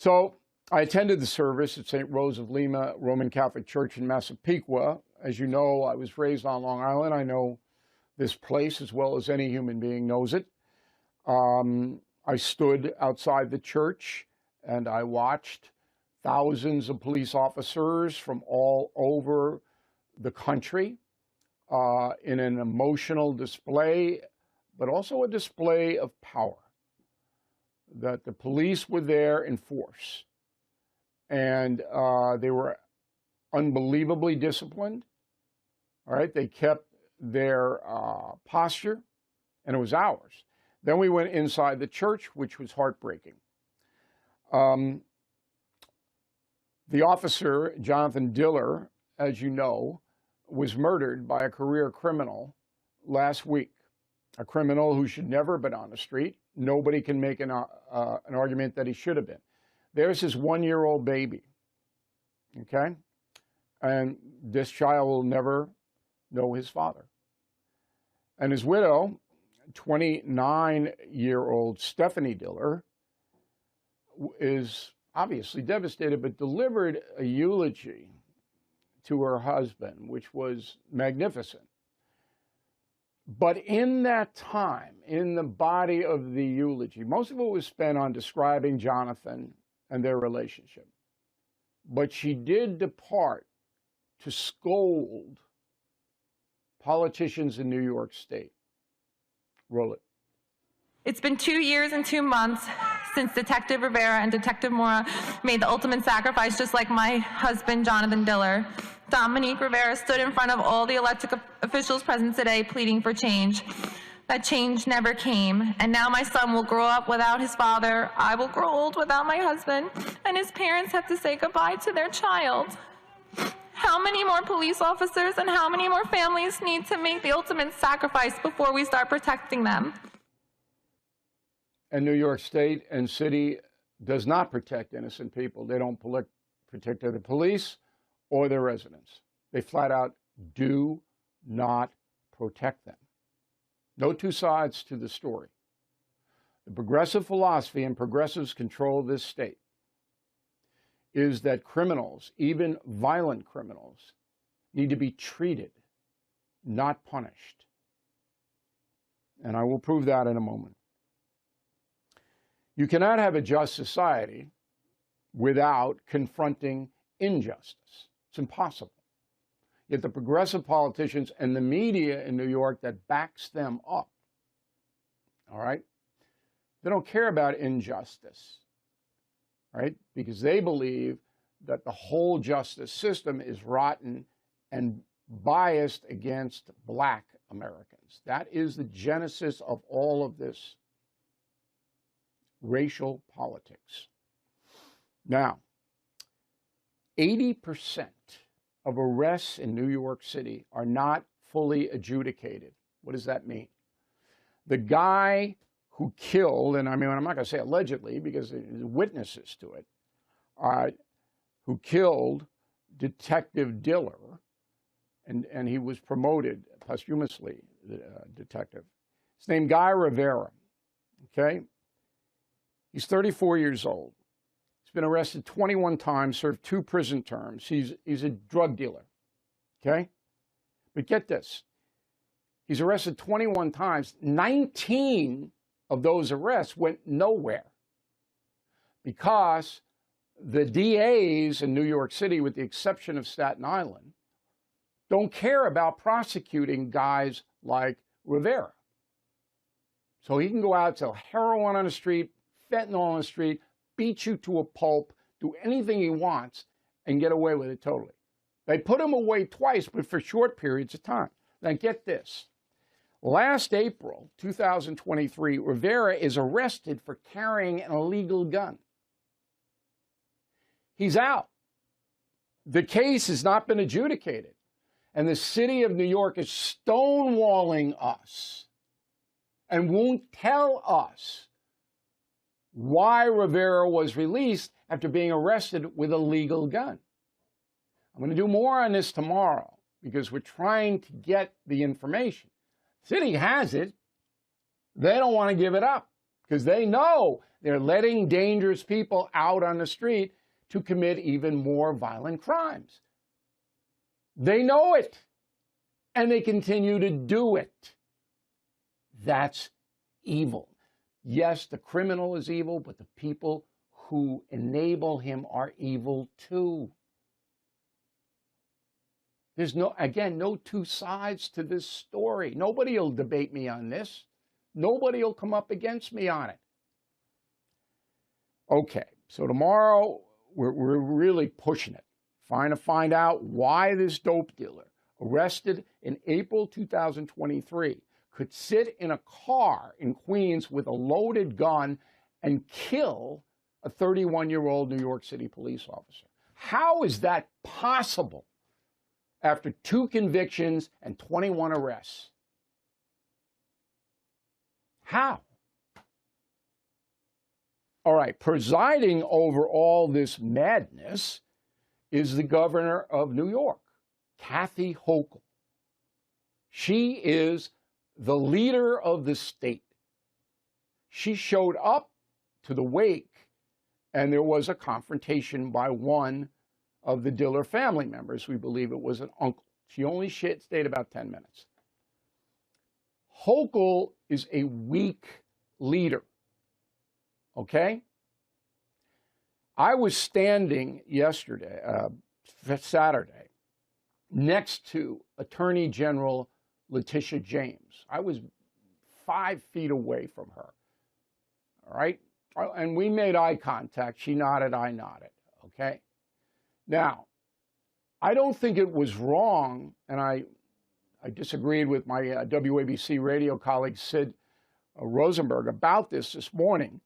So I attended the service at St. Rose of Lima Roman Catholic Church in Massapequa. As you know, I was raised on Long Island. I know this place as well as any human being knows it. I stood outside the church and I watched thousands of police officers from all over the country in an emotional display, but also a display of power. That the police were there in force, and they were unbelievably disciplined. All right, they kept their posture, and it was ours. Then we went inside the church, which was heartbreaking. The officer, Jonathan Diller, as you know, was murdered by a career criminal last week. A criminal who should never have been on the street. Nobody can make an argument that he should have been. There's his 1-year-old baby, okay? And this child will never know his father. And his widow, 29-year-old Stephanie Diller, is obviously devastated, but delivered a eulogy to her husband, which was magnificent. But in that time, in the body of the eulogy, most of it was spent on describing Jonathan and their relationship. But she did depart to scold politicians in New York State. Roll it. It's been 2 years and 2 months since Detective Rivera and Detective Mora made the ultimate sacrifice, just like my husband, Jonathan Diller. Dominique Rivera stood in front of all the elected officials present today pleading for change. That change never came, and now my son will grow up without his father. I will grow old without my husband, and his parents have to say goodbye to their child. How many more police officers and how many more families need to make the ultimate sacrifice before we start protecting them? And New York State and city does not protect innocent people. They don't protect the police or their residents. They flat out do not protect them. No two sides to the story. The progressive philosophy, and progressives control this state, is that criminals, even violent criminals, need to be treated, not punished. And I will prove that in a moment. You cannot have a just society without confronting injustice. It's impossible. Yet the progressive politicians and the media in New York that backs them up, all right, they don't care about injustice, right? Because they believe that the whole justice system is rotten and biased against Black Americans. That is the genesis of all of this racial politics. Now, 80% of arrests in New York City are not fully adjudicated. What does that mean? The guy who killed, and I mean, I'm not going to say allegedly because there's witnesses to it, who killed Detective Diller, and he was promoted posthumously, detective. His name Guy Rivera, okay? He's 34 years old. He's been arrested 21 times, served 2 prison terms. He's a drug dealer, okay? But get this. He's arrested 21 times. 19 of those arrests went nowhere because the DAs in New York City, with the exception of Staten Island, don't care about prosecuting guys like Rivera. So he can go out, sell heroin on the street, fentanyl on the street, beat you to a pulp, do anything he wants, and get away with it totally. They put him away twice, but for short periods of time. Now get this. Last April, 2023, Rivera is arrested for carrying an illegal gun. He's out. The case has not been adjudicated. And the city of New York is stonewalling us and won't tell us why Rivera was released after being arrested with a legal gun. I'm going to do more on this tomorrow because we're trying to get the information. City has it. They don't want to give it up because they know they're letting dangerous people out on the street to commit even more violent crimes. They know it, and they continue to do it. That's evil. Yes, the criminal is evil, but the people who enable him are evil too. There's no two sides to this story. Nobody will debate me on this. Nobody will come up against me on it. Okay, so tomorrow we're really pushing it, trying to find out why this dope dealer, arrested in April 2023, could sit in a car in Queens with a loaded gun and kill a 31-year-old New York City police officer. How is that possible after 2 convictions and 21 arrests? How? All right, presiding over all this madness is the governor of New York, Kathy Hochul. She is the leader of the state. She showed up to the wake, and there was a confrontation by one of the Diller family members. We believe it was an uncle. She only stayed about 10 minutes. Hochul is a weak leader, okay? I was standing Saturday, next to Attorney General Letitia James. I was 5 feet away from her, all right? And we made eye contact. She nodded, I nodded, okay? Now, I don't think it was wrong, and I disagreed with my WABC radio colleague Sid Rosenberg about this morning.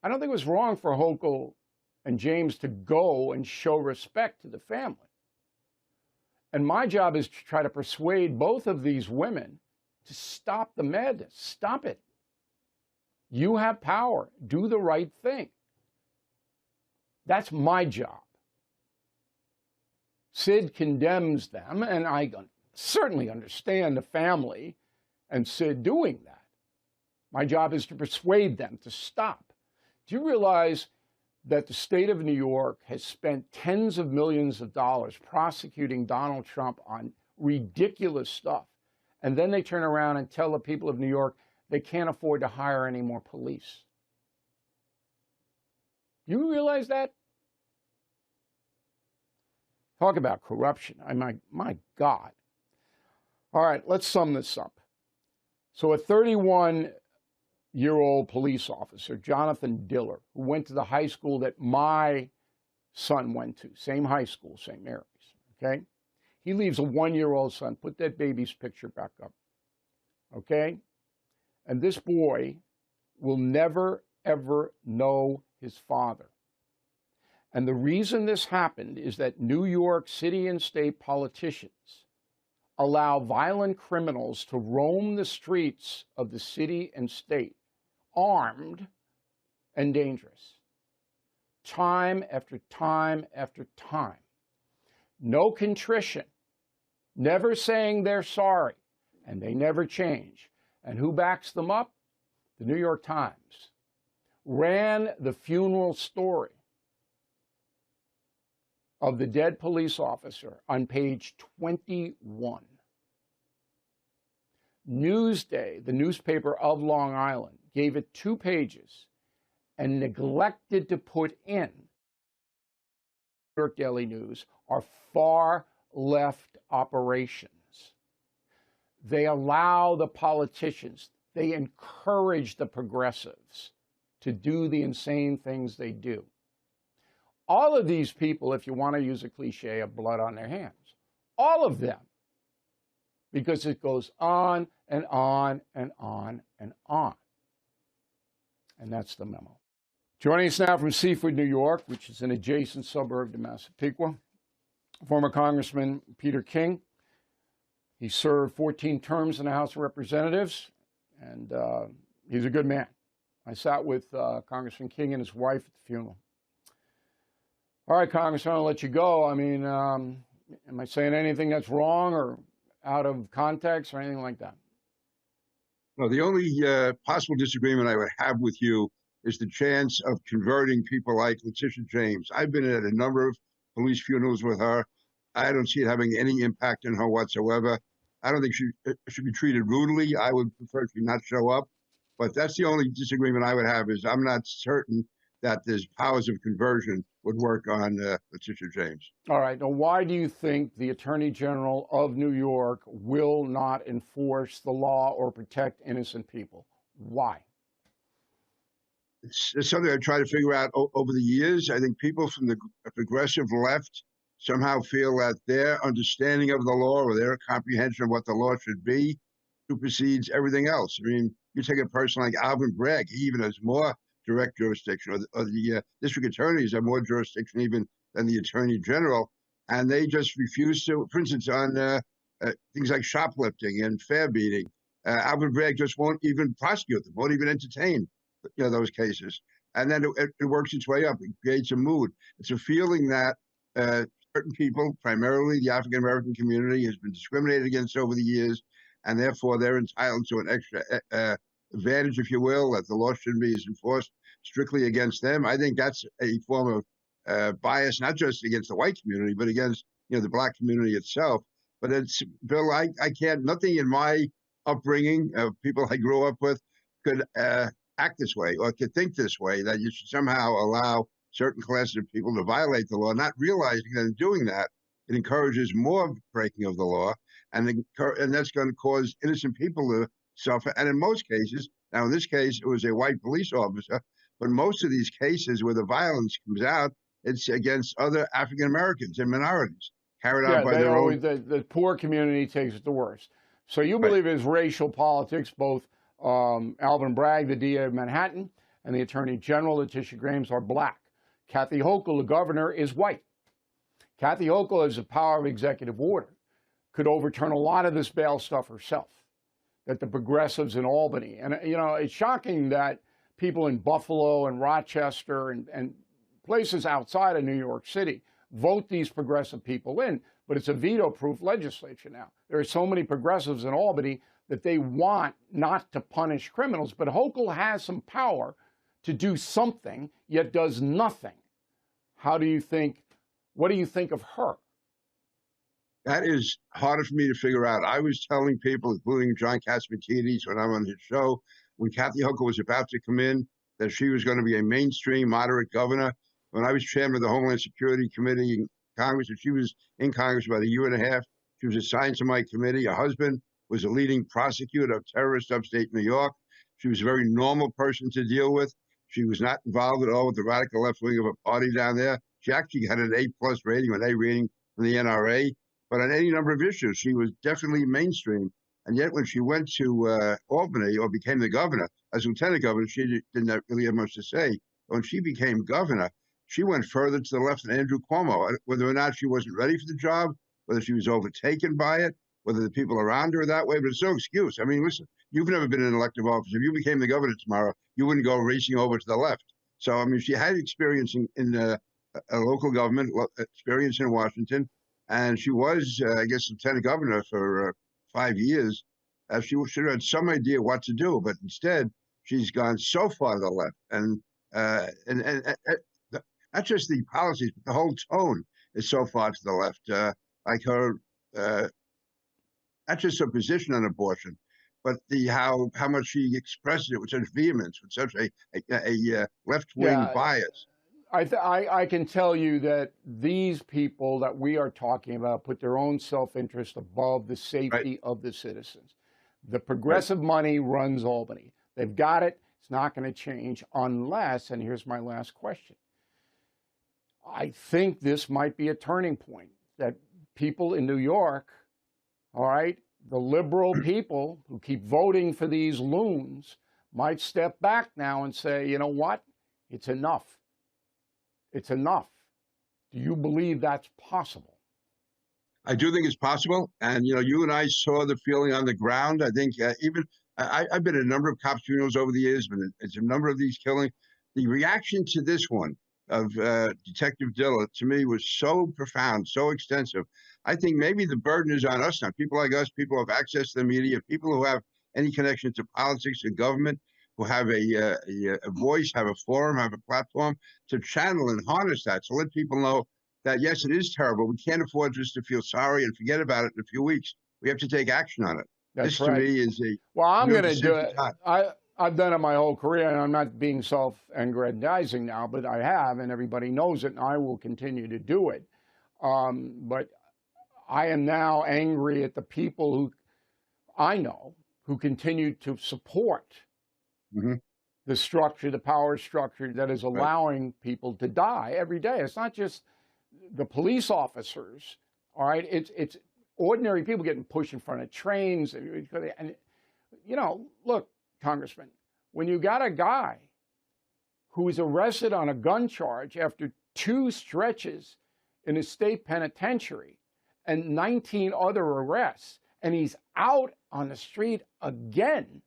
I don't think it was wrong for Hochul and James to go and show respect to the family. And my job is to try to persuade both of these women to stop the madness. Stop it. You have power. Do the right thing. That's my job. Sid condemns them, and I certainly understand the family and Sid doing that. My job is to persuade them to stop. Do you realize that the state of New York has spent tens of millions of dollars prosecuting Donald Trump on ridiculous stuff, and then they turn around and tell the people of New York they can't afford to hire any more police? You realize that? Talk about corruption. My God. All right, let's sum this up. So a 31-year-old police officer, Jonathan Diller, who went to the high school that my son went to, same high school, St. Mary's, okay? He leaves a 1-year-old son. Put that baby's picture back up, okay? And this boy will never, ever know his father. And the reason this happened is that New York City and state politicians allow violent criminals to roam the streets of the city and state, armed and dangerous, time after time after time. No contrition, never saying they're sorry, and they never change. And who backs them up? The New York Times ran the funeral story of the dead police officer on page 21. Newsday, the newspaper of Long Island, gave it 2 pages and neglected to put in New York Daily News are far left operations. They allow the politicians, they encourage the progressives to do the insane things they do. All of these people, if you want to use a cliche, have blood on their hands. All of them. Because it goes on and on and on and on. And that's the memo. Joining us now from Seaford, New York, which is an adjacent suburb to Massapequa, former Congressman Peter King. He served 14 terms in the House of Representatives, and he's a good man. I sat with Congressman King and his wife at the funeral. All right, Congressman, I'll let you go. I mean, am I saying anything that's wrong or out of context or anything like that? No, the only possible disagreement I would have with you is the chance of converting people like Letitia James. I've been at a number of police funerals with her. I don't see it having any impact on her whatsoever. I don't think she should be treated rudely. I would prefer she not show up. But that's the only disagreement I would have is I'm not certain that there's powers of conversion would work on Letitia James. All right. Now, why do you think the Attorney General of New York will not enforce the law or protect innocent people? Why? It's something I try to figure out over the years. I think people from the progressive left somehow feel that their understanding of the law or their comprehension of what the law should be supersedes everything else. I mean, you take a person like Alvin Bragg, he even has more direct jurisdiction, or the district attorneys have more jurisdiction even than the attorney general, and they just refuse to, for instance, on things like shoplifting and fare beating, Alvin Bragg just won't even prosecute them, won't even entertain those cases. And then it works its way up. It creates a mood. It's a feeling that certain people, primarily the African-American community, has been discriminated against over the years, and therefore they're entitled to an extra advantage, if you will, that the law shouldn't be enforced strictly against them. I think that's a form of bias, not just against the white community, but against the black community itself. But it's, Bill, I can't, nothing in my upbringing of people I grew up with could act this way or could think this way, that you should somehow allow certain classes of people to violate the law, not realizing that in doing that, it encourages more breaking of the law, and that's going to cause innocent people to suffer. And in most cases, now in this case, it was a white police officer, but most of these cases where the violence comes out, it's against other African Americans and minorities carried out by their own. The poor community takes it the worst. So you believe it's racial politics, both Alvin Bragg, the DA of Manhattan, and the Attorney General, Letitia James, are black. Kathy Hochul, the governor, is white. Kathy Hochul has the power of executive order, could overturn a lot of this bail stuff herself, that the progressives in Albany, and it's shocking that people in Buffalo and Rochester and places outside of New York City vote these progressive people in, but it's a veto-proof legislature now. There are so many progressives in Albany that they want not to punish criminals, but Hochul has some power to do something, yet does nothing. What do you think of her? That is harder for me to figure out. I was telling people, including John Catsimatidis, when I'm on his show, when Kathy Hochul was about to come in, that she was going to be a mainstream, moderate governor. When I was chairman of the Homeland Security Committee in Congress, and she was in Congress about a year and a half, she was assigned to my committee. Her husband was a leading prosecutor of terrorists upstate New York. She was a very normal person to deal with. She was not involved at all with the radical left wing of a party down there. She actually had an A+ rating, an A rating from the NRA. But on any number of issues, she was definitely mainstream. And yet when she went to Albany or became the governor, as lieutenant governor, she didn't really have much to say. When she became governor, she went further to the left than Andrew Cuomo, whether or not she wasn't ready for the job, whether she was overtaken by it, whether the people around her are that way. But it's no excuse. I mean, listen, you've never been in an elective office. If you became the governor tomorrow, you wouldn't go racing over to the left. So, I mean, she had experience in a local government, experience in Washington, and she was, I guess, lieutenant governor for 5 years. She should have had some idea what to do, but instead, she's gone so far to the left, and not just the policies, but the whole tone is so far to the left. Like her, not just her position on abortion, but how much she expresses it with such vehemence, with such a left-wing bias. I can tell you that these people that we are talking about put their own self-interest above the safety of the citizens. The progressive money runs Albany. They've got it. It's not going to change unless, and here's my last question, I think this might be a turning point, that people in New York, all right, the liberal people who keep voting for these loons might step back now and say, you know what, it's enough. It's enough. Do you believe that's possible? I do think it's possible. And, you and I saw the feeling on the ground. I think I've been at a number of cops' funerals over the years, but it's a number of these killings. The reaction to this one of Detective Diller, to me, was so profound, so extensive. I think maybe the burden is on us now. People like us, people who have access to the media, people who have any connection to politics and government, who have a voice, have a forum, have a platform to channel and harness that. So let people know that, yes, it is terrible. We can't afford just to feel sorry and forget about it in a few weeks. We have to take action on it. That's this, right. to me, is a well, I'm going to do it. time. I've done it my whole career, and I'm not being self-aggrandizing now, but I have, and everybody knows it, and I will continue to do it. But I am now angry at the people who I know who continue to support the structure, the power structure that is allowing people to die every day. It's not just the police officers, all right? It's ordinary people getting pushed in front of trains. And you know, look, Congressman, when you got a guy who was arrested on a gun charge after 2 stretches in a state penitentiary and 19 other arrests, and he's out on the street again,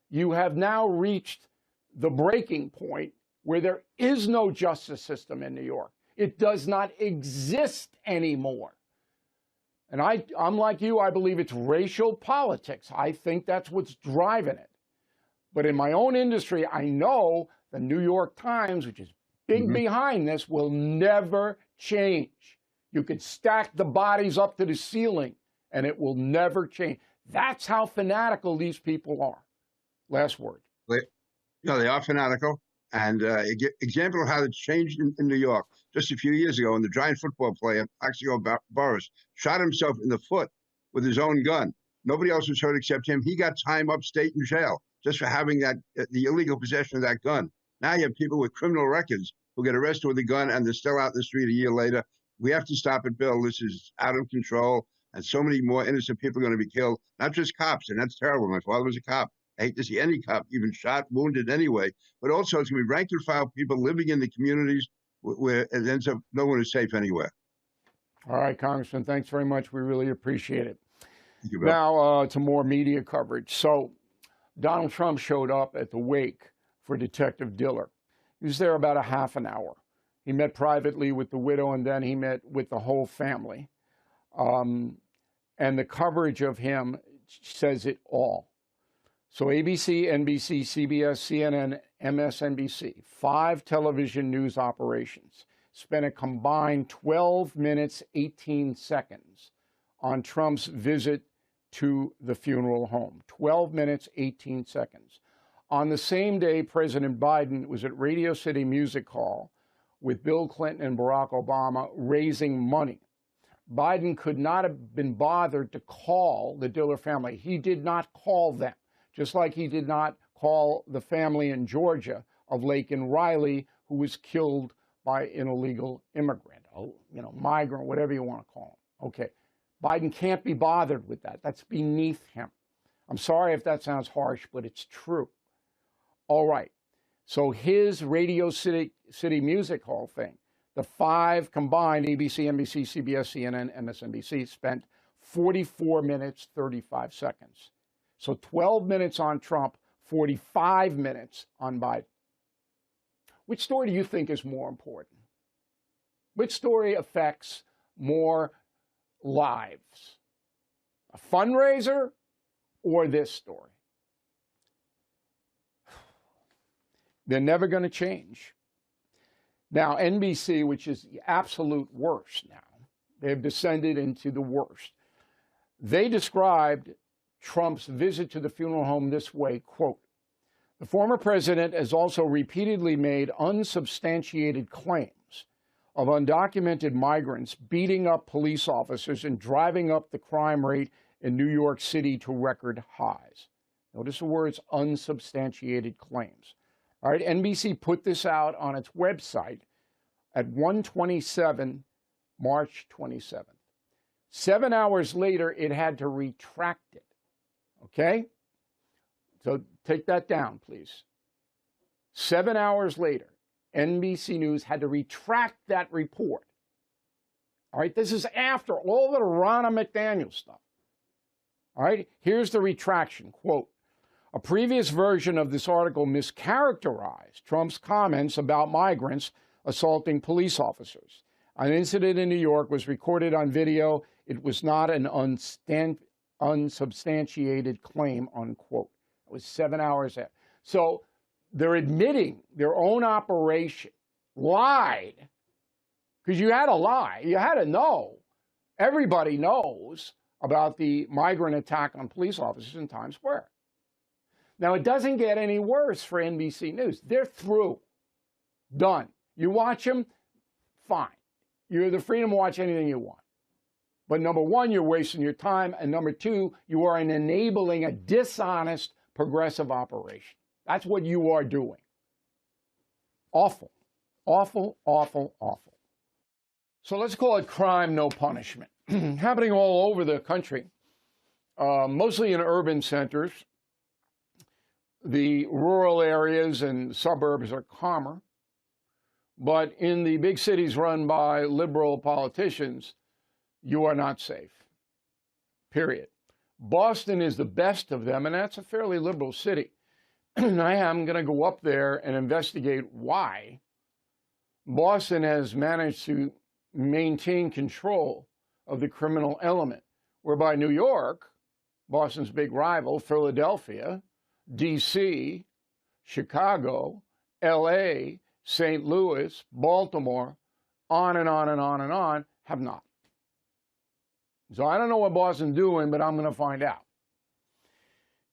you have now reached the breaking point where there is no justice system in New York. It does not exist anymore. And I'm like you, I believe it's racial politics. I think that's what's driving it. But in my own industry, I know the New York Times, which is big behind this, will never change. You could stack the bodies up to the ceiling and it will never change. That's how fanatical these people are. Last word. They are fanatical. And example of how it's changed in New York. Just a few years ago, when the giant football player, Axel Boris, shot himself in the foot with his own gun. Nobody else was hurt except him. He got time upstate in jail just for having the illegal possession of that gun. Now you have people with criminal records who get arrested with a gun and they're still out in the street a year later. We have to stop it, Bill. This is out of control, and so many more innocent people are going to be killed. Not just cops, and that's terrible. My father was a cop. I hate to see any cop even shot, wounded anyway. But also, it's going to be rank and file people living in the communities where it ends up no one is safe anywhere. All right, Congressman, thanks very much. We really appreciate it. Thank you, Bill. Now to more media coverage. So Donald Trump showed up at the wake for Detective Diller. He was there about a half an hour. He met privately with the widow, and then he met with the whole family. And the coverage of him says it all. So ABC, NBC, CBS, CNN, MSNBC, 5 television news operations spent a combined 12 minutes, 18 seconds on Trump's visit to the funeral home. 12 minutes, 18 seconds. On the same day, President Biden was at Radio City Music Hall with Bill Clinton and Barack Obama raising money. Biden could not have been bothered to call the Diller family. He did not call them, just like he did not call the family in Georgia of Laken Riley, who was killed by an illegal immigrant, migrant, whatever you want to call him. Okay, Biden can't be bothered with that. That's beneath him. I'm sorry if that sounds harsh, but it's true. All right, so his Radio City Music Hall thing, the 5 combined, ABC, NBC, CBS, CNN, MSNBC, spent 44 minutes, 35 seconds. So 12 minutes on Trump, 45 minutes on Biden. Which story do you think is more important? Which story affects more lives? A fundraiser or this story? They're never going to change. Now, NBC, which is the absolute worst now, they've descended into the worst. They described Trump's visit to the funeral home this way, quote, "The former president has also repeatedly made unsubstantiated claims of undocumented migrants beating up police officers and driving up the crime rate in New York City to record highs." Notice the words unsubstantiated claims. All right, NBC put this out on its website at 1:27, March 27th. 7 hours later, it had to retract it. Okay? So take that down, please. 7 hours later, NBC News had to retract that report. All right, this is after all the Ronna McDaniel stuff. All right, here's the retraction, quote, "A previous version of this article mischaracterized Trump's comments about migrants assaulting police officers. An incident in New York was recorded on video. It was not an unsubstantiated claim, unquote. It was 7 hours after. So they're admitting their own operation lied, because you had to lie. You had to know. Everybody knows about the migrant attack on police officers in Times Square. Now, it doesn't get any worse for NBC News. They're through. Done. You watch them, fine. You have the freedom to watch anything you want. But number one, you're wasting your time. And number two, you are enabling a dishonest progressive operation. That's what you are doing. Awful. Awful, awful, awful. So let's call it crime, no punishment. Happening all over the country, mostly in urban centers. The rural areas and suburbs are calmer. But in the big cities run by liberal politicians, you are not safe. Period. Boston is the best of them, and that's a fairly liberal city. I am going to go up there and investigate why Boston has managed to maintain control of the criminal element, whereby New York, Boston's big rival, Philadelphia, D.C., Chicago, L.A., St. Louis, Baltimore, on and on and on and on, have not. So I don't know what Boston's doing, but I'm going to find out.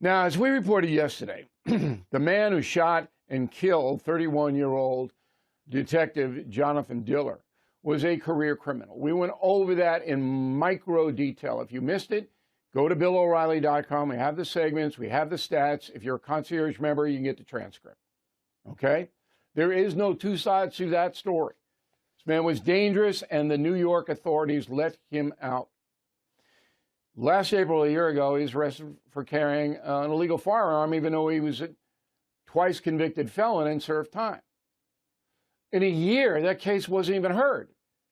Now, as we reported yesterday, the man who shot and killed 31-year-old Detective Jonathan Diller was a career criminal. We went over that in micro detail. If you missed it, go to BillO'Reilly.com. We have the segments. We have the stats. If you're a concierge member, you can get the transcript. Okay? There is no two sides to that story. This man was dangerous, and the New York authorities let him out. Last April, a year ago, he was arrested for carrying an illegal firearm, even though he was a twice convicted felon and served time. In a year, that case wasn't even heard.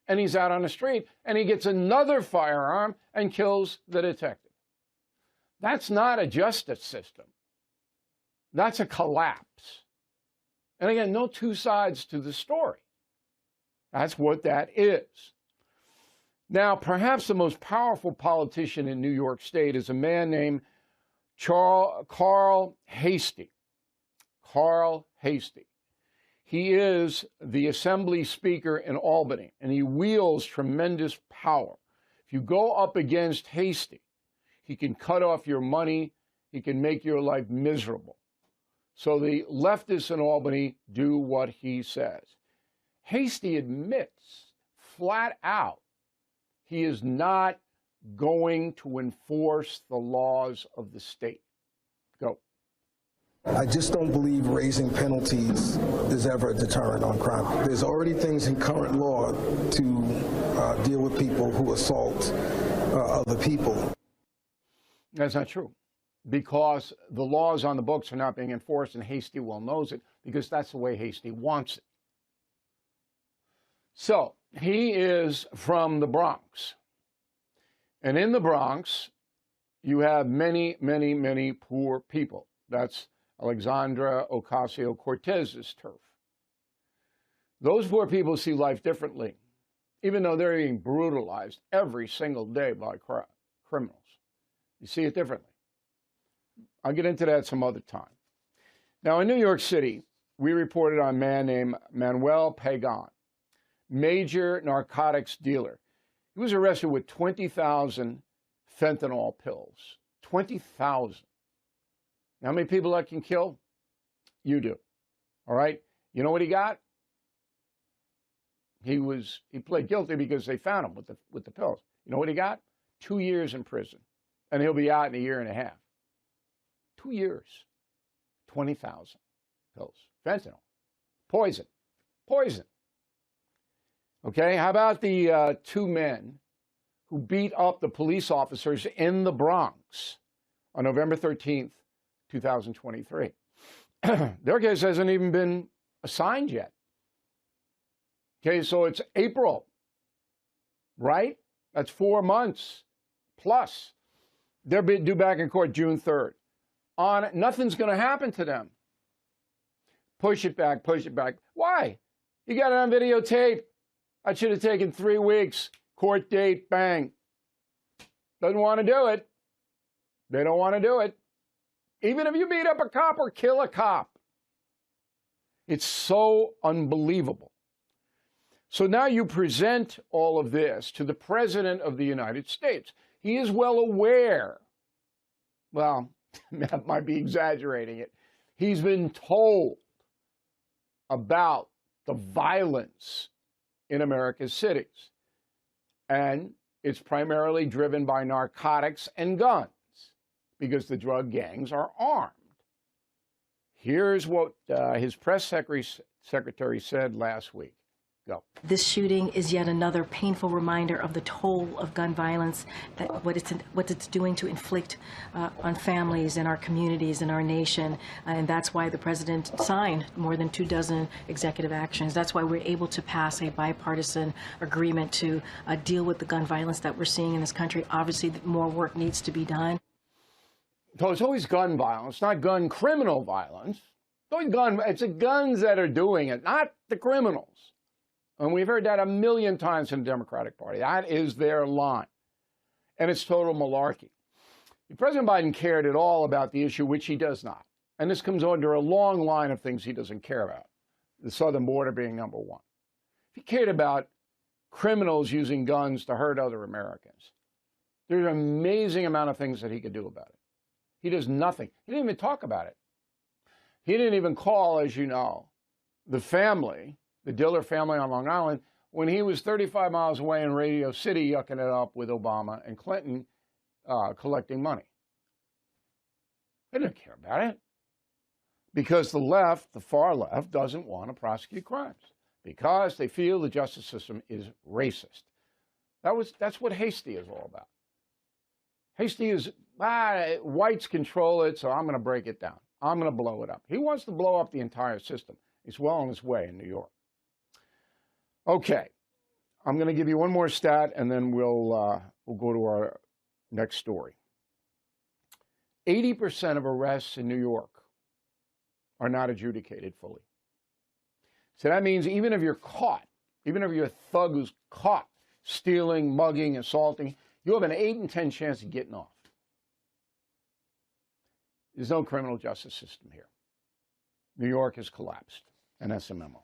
And he's out on the street, and he gets another firearm and kills the detective. That's not a justice system. That's a collapse. And again, no two sides to the story. That's what that is. Now, perhaps the most powerful politician in New York State is a man named Carl Heastie. Carl Heastie. He is the Assembly Speaker in Albany, and he wields tremendous power. If you go up against Heastie, he can cut off your money. He can make your life miserable. So the leftists in Albany do what he says. Heastie admits flat out he is not going to enforce the laws of the state. Go. I just don't believe raising penalties is ever a deterrent on crime. There's already things in current law to deal with people who assault other people. That's not true, because the laws on the books are not being enforced, and Heastie well knows it, because that's the way Heastie wants it. So he is from the Bronx. And in the Bronx, you have many, many, many poor people. That's Alexandra Ocasio-Cortez's turf. Those poor people see life differently, even though they're being brutalized every single day by criminals. You see it differently. I'll get into that some other time. Now, in New York City, we reported on a man named Manuel Pagan, major narcotics dealer. He was arrested with 20,000 fentanyl pills. 20,000. How many people that can kill? You do. All right? You know what he got? He pled guilty because they found him with the pills. You know what he got? 2 years in prison. And he'll be out in a year and a half. 2 years. 20,000 pills. Fentanyl. Poison. Poison. Okay, how about the two men who beat up the police officers in the Bronx on November 13th, 2023? Their case hasn't even been assigned yet. Okay, so it's April, right? That's 4 months plus. They're due back in court June 3rd. Nothing's going to happen to them. Push it back, push it back. Why? You got it on videotape. That should have taken 3 weeks. Court date, bang. Doesn't want to do it. They don't want to do it. Even if you beat up a cop or kill a cop. It's so unbelievable. So now you present all of this to the President of the United States. He is well aware. Well, that might be exaggerating it. He's been told about the violence in America's cities. And it's primarily driven by narcotics and guns because the drug gangs are armed. Here's what his press secretary said last week. Go. This shooting is yet another painful reminder of the toll of gun violence, that what it's doing to inflict on families and our communities and our nation. And that's why the president signed more than 24 executive actions. That's why we're able to pass a bipartisan agreement to deal with the gun violence that we're seeing in this country. Obviously, more work needs to be done. So it's always gun violence, not gun criminal violence. It's the guns that are doing it, not the criminals. And we've heard that a million times in the Democratic Party. That is their line. And it's total malarkey. If President Biden cared at all about the issue, which he does not, and this comes under a long line of things he doesn't care about, the southern border being number one. If he cared about criminals using guns to hurt other Americans, there's an amazing amount of things that he could do about it. He does nothing. He didn't even talk about it. He didn't even call, as you know, the family, the Diller family on Long Island, when he was 35 miles away in Radio City yucking it up with Obama and Clinton collecting money. They didn't care about it because the left, the far left, doesn't want to prosecute crimes because they feel the justice system is racist. That's what Hasty is all about. Hasty is, whites control it, so I'm going to break it down. I'm going to blow it up. He wants to blow up the entire system. He's well on his way in New York. Okay, I'm going to give you one more stat, and then we'll go to our next story. 80% of arrests in New York are not adjudicated fully. So that means even if you're caught, even if you're a thug who's caught stealing, mugging, assaulting, you have an 8 in 10 chance of getting off. There's no criminal justice system here. New York has collapsed, and that's a memo.